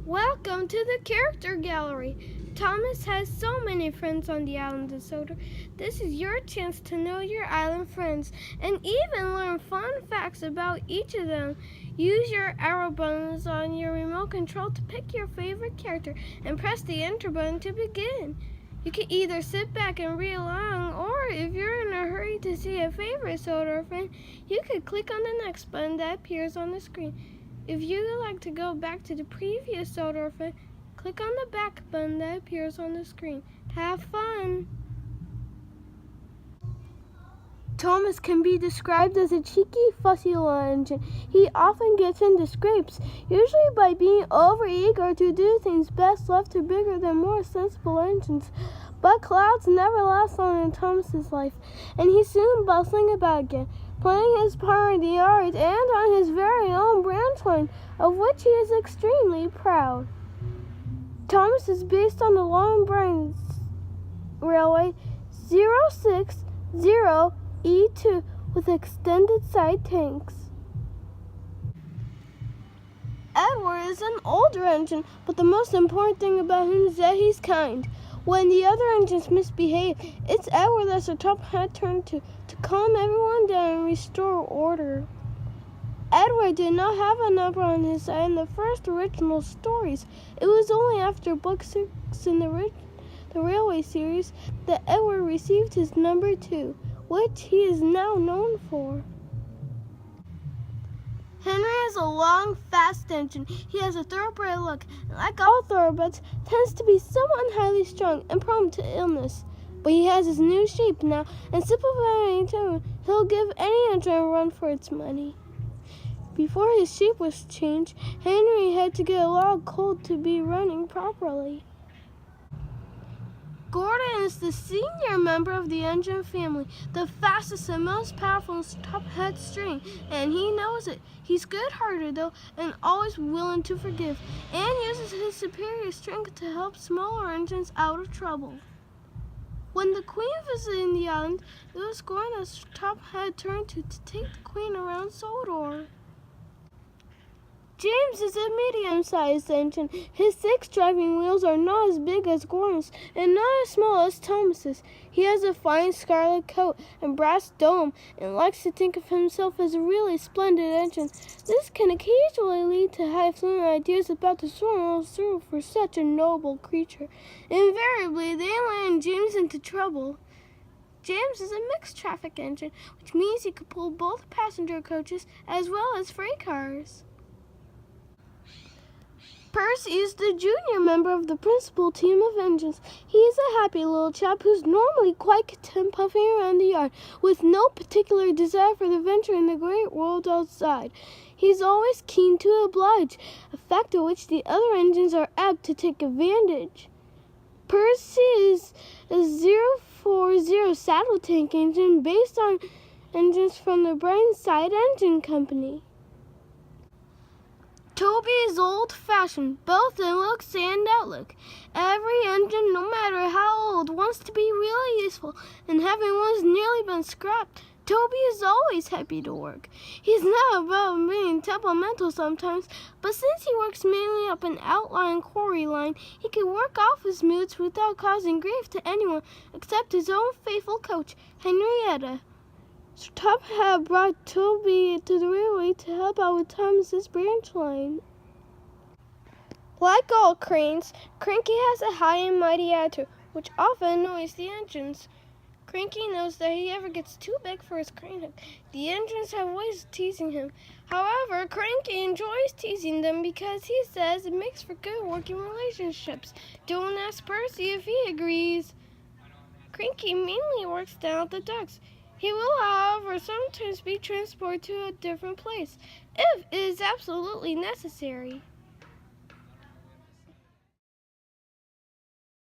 Welcome to the Character Gallery. Thomas has so many friends on the island of Sodor. This is your chance to know your island friends and even learn fun facts about each of them. Use your arrow buttons on your remote control to pick your favorite character and press the enter button to begin. You can either sit back and read along, or if you're in a hurry to see a favorite Sodor friend, you can click on the next button that appears on the screen. If you would like to go back to the previous Sodor friend, click on the back button that appears on the screen. Have fun! Thomas can be described as a cheeky, fussy little engine. He often gets into scrapes, usually by being overeager to do things best left to bigger than more sensible engines. But clouds never last long in Thomas's life, and he's soon bustling about again, playing his part in the yard and on his very own branch line, of which he is extremely proud. Thomas is based on the Long Branch Railway 060E2 with extended side tanks. Edward is an older engine, but the most important thing about him is that he's kind. When the other engines misbehave, it's Edward that's the top hat turned to calm everyone down and restore order. Edward did not have a number on his side in the first original stories. It was only after book 6 in the Railway series that Edward received his number 2, which he is now known for. Henry has a long, fast engine. He has a thoroughbred look, and like all thoroughbreds, tends to be somewhat highly strung and prone to illness. But he has his new shape now, and simplifying tone, he'll give any engine a run for its money. Before his shape was changed, Henry had to get a log cold to be running properly. Gordon is the senior member of the engine family, the fastest and most powerful top-head string, and he knows it. He's good-hearted, though, and always willing to forgive, and uses his superior strength to help smaller engines out of trouble. When the Queen visited the island, it was Gordon's top-head turn to take the Queen around Sodor. James is a medium-sized engine. His 6 driving wheels are not as big as Gordon's and not as small as Thomas's. He has a fine scarlet coat and brass dome and likes to think of himself as a really splendid engine. This can occasionally lead to high-flown ideas about the soaring through for such a noble creature. Invariably, they land James into trouble. James is a mixed-traffic engine, which means he could pull both passenger coaches as well as freight cars. Percy is the junior member of the principal team of engines. He's a happy little chap who's normally quite content puffing around the yard, with no particular desire for the venture in the great world outside. He's always keen to oblige, a fact of which the other engines are apt to take advantage. Percy is a 040 saddle tank engine based on engines from the Brightside Engine Company. Toby is old-fashioned, both in looks and outlook. Every engine, no matter how old, wants to be really useful, and having one's nearly been scrapped, Toby is always happy to work. He's not above being temperamental sometimes, but since he works mainly up an outlying quarry line, he can work off his moods without causing grief to anyone except his own faithful coach, Henrietta. Sir Top had brought Toby to the railway to help out with Thomas's branch line. Like all cranes, Cranky has a high and mighty attitude, which often annoys the engines. Cranky knows that he ever gets too big for his crane hook. The engines have ways of teasing him. However, Cranky enjoys teasing them because he says it makes for good working relationships. Don't ask Percy if he agrees. Cranky mainly works down at the docks. He will, however, sometimes be transported to a different place, if it is absolutely necessary.